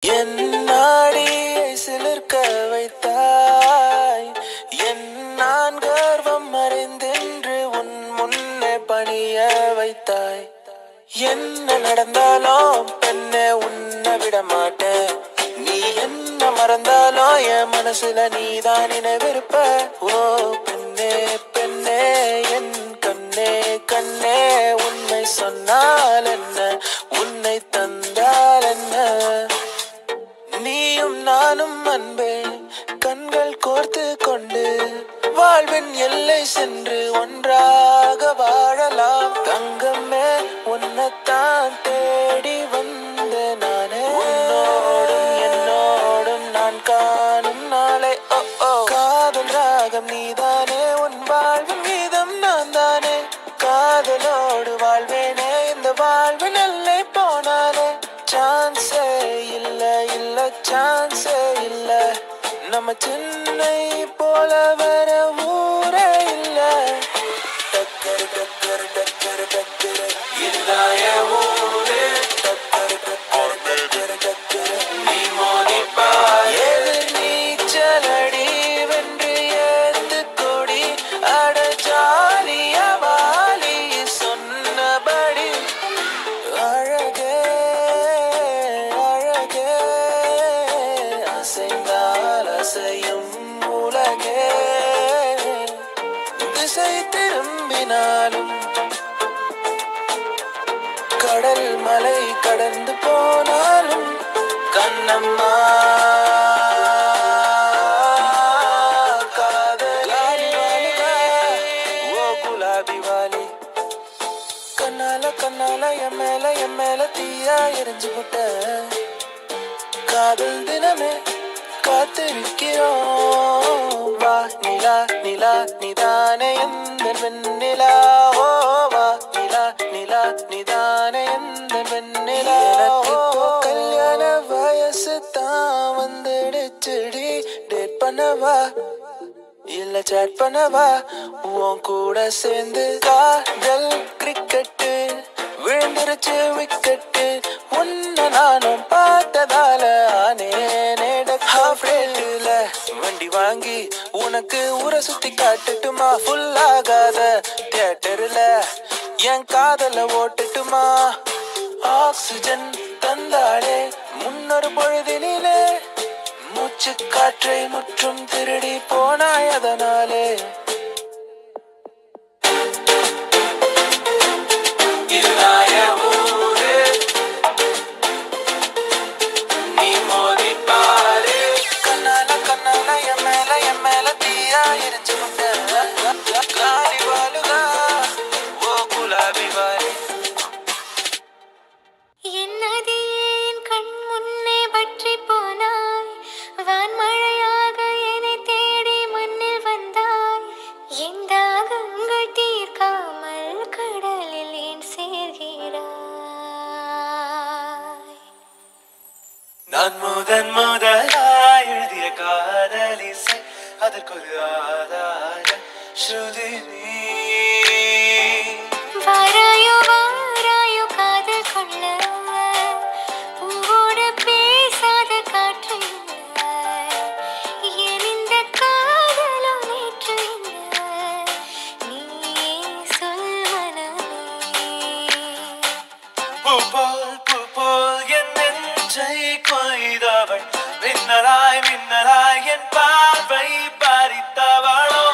என் நாடியை சிலிர்க்க வைத்தாய், என் நான் கர்வம் மறைந்தென்று உன் முன்னே பணிய வைத்தாய். என்ன நடந்தாலும் பெண்ணே உன்னை விட மாட்டேன், நீ என்ன மறந்தாலும் என் மனசுல நீதான் நினைவிருப்ப. ஓ பெண்ணே பெண்ணே என் கண்ணே கண்ணே, உண்மை சொன்னால் என்ன, உன்னை தந்தால் என்ன. நீயும் நானும் அன்பே கண்கள் கோர்த்து கொண்டு வாழ்வின் எல்லை சென்று ஒன்றாக வாழலாம். தங்கமே உன்னைத்தான் தேடி வந்த நானே, உன்னோடும் என்னோடும் நான் காணும் நாளை. ஓ ஓ காதல் ராகம் நீதானே, உன் வாழ்வின் கீதம் நான் தானே. காதலோடு வாழ்வேனே, இந்த வாழ்வின் எல்லை போனாலே. சான்ஸே இல்ல இல்ல சான்ஸே இல்ல, நம்ம சென்னை போல வர ஊரே இல்ல. டக்கரு டக்கரு டக்கரு டக்கரு இல்லாய ஊரே, டக்கரு டக்கரு டக்கரு டக்கரு நீ மோதிப்பா. எதிர் நீச்சலடி வென்று ஏத்து கொடி, அட ஜாலிய வாலி சொன்னபடி. அழகே அழகே அசைந்தால் அசையும் உலகே, திசை திரும்பினாலும் கடல் மலை கடந்து போனாலும் கண்ணம்மா காதலி ஓ குலாபி வாலி. கண்ணால கண்ணால என் மேல தீயா எரிஞ்சு விட்ட. காதல் தினமே காத்திருக்கிறோம், வா நிலா நிலா நிதானே எந்த வெண்ணிலா. ஓ வா நிலா நிலா நிதானே எந்த வெண்ணிலா. எனக்கு இப்போ கல்யாண வயசு தான் வந்துடுச்சுடி, டேட் பண்ணவா இல்ல சாட் பண்ணவா. உன் கூட சேர்ந்து காதல் கிரிக்கெட்டு விழுந்துருச்சு விக்கெட்டு, உன்னை நானும் பார்த்ததால ஆனேனேட. ஹாஃப் ரேட்டுல வண்டி வாங்கி உனக்கு ஊரை சுத்தி காட்டுட்டுமா, ஃபுல் ஆகாத தியேட்டர்ல என் காதல ஓட்டுட்டுமா. ஆக்சிஜன் தந்தாளே முன்னொரு பொழுதினிலே, மூச்சு காற்றை முற்றும் திருடி போனாய் அதனாலே. இல்லாய ஊரே நீ மோதிப்பாரு. கண்ணால கண்ணால என் மேல தீயா எரிஞ்சு விட்ட. காலி வாலுகா ஓ குலாபி வாலி. என்னதியேன் கண் முன்னே பற்றி போனாய், வான்மழையாக என்னை தேடி மண்ணில் வந்தாய். என் தாகங்கள் தீர்க்காமல் கடலில் ஏன் சேர்கிறாய். நான் முதலாய் எழுதிய காதலிசை, அதற்கொரு ஆதார ஸ்ருதி நீ. வாராயோ வாராயோ காதல் கொள்ள, பூவோடு பேசாத காற்று இல்ல. என் இந்த காதலோ நேற்று இல்ல, நீயே சொல் மனமே. பூ போல் என் நெஞ்சை கொய்தவள், மின்னலாய் மின்னலாய் என் பார்வை பறித்தவளோ.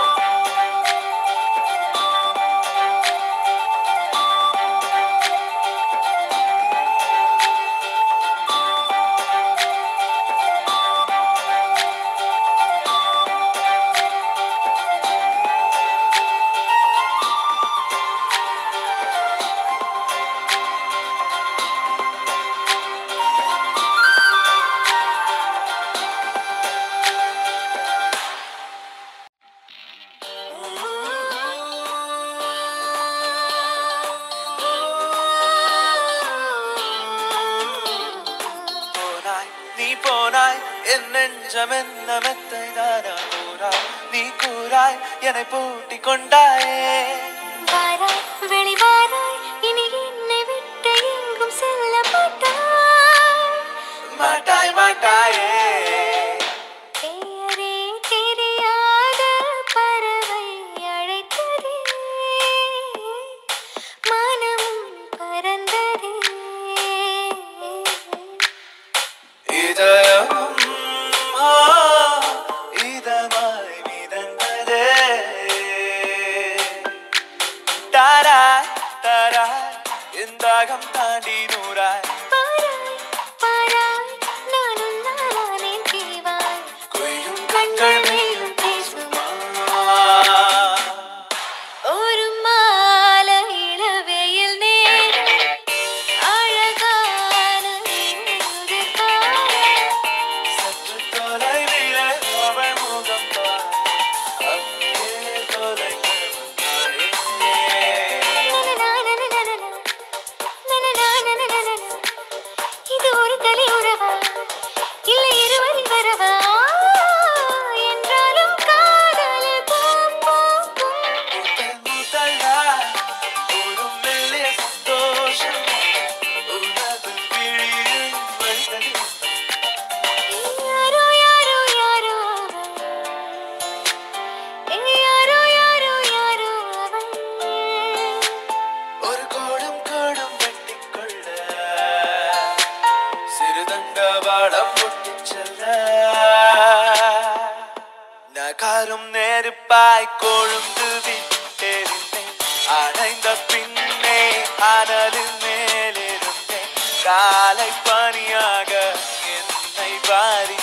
போனாய் என் நெஞ்சம் என்ன மெத்தை தானா கூறாய், நீ கூறாய் என்னை பூட்டி கொண்டாயே. வாராய் வெளிவாராய் இனி என்னை விட்டு எங்கும் செல்ல மாட்டாய். மாட்டாய் மாட்டாயே பெயரே தெரியாத பறவை அழைத்ததே மனமும் பறந்ததே இதயமும் இதமாய் மிதந்ததே தாராய் தாராய் எந்தாகம் தாண்டி நூறாய் பாராய் பாராய் நான் உன்னாலானேன் தீவாய் கொய்யும் கண்கள் மேலும் பேசுமா ஒரு மாலை இளவெயில் நேரம் அழகான உதிர் காலம் சற்று தொலைவிலே அவள் முகம் பார் அங்கே தொலைந்தவனாயே இது ஒரு தனி உறவா இல்லை இருவரின் வரவா என்றாலும் காதலில் முதல் முதலாய் ஒரு மெல்லிய சந்தோஷம் உனது விழியில் வழிந்தது யாரோ யாரோ யாரோ அவள் யாரோ யாரோ யாரோ அவள் ஒரு கோடும் கோடும் வெட்டிக்கொள்ள சிறுதண்டவாளம் முட்டிச் செல்ல நகாரும் நெருப்பாய் கொழுந்து விட்டெறிந்தேன் அணைந்த பின்னே அனலின் மேலிருந்தேன் காலை பனியாக என்னை வாரி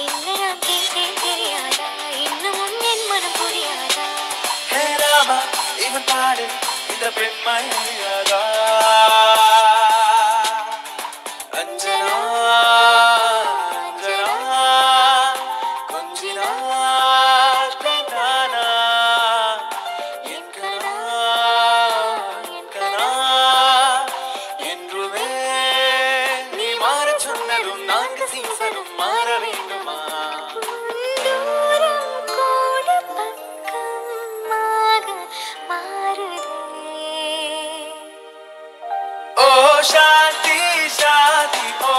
என்ன நான் கேட்டேன் தெரியாதா இன்னமும் என் மனம் புரியாதா ஹே ராமா இவன் பாடு இந்த பெண்மை அறியாதா அஞ்சனா அஞ்சனா கொஞ்சினா பெண்ணானா என் கனா என் கனா என்றுமே நீ மாறச் சொன்னதும் நான்கு சீசனும் மாற வேண்டுமா தூரம் கூட பக்கமாக மாறுதே ஓ சாந்தி சாந்தி ஓ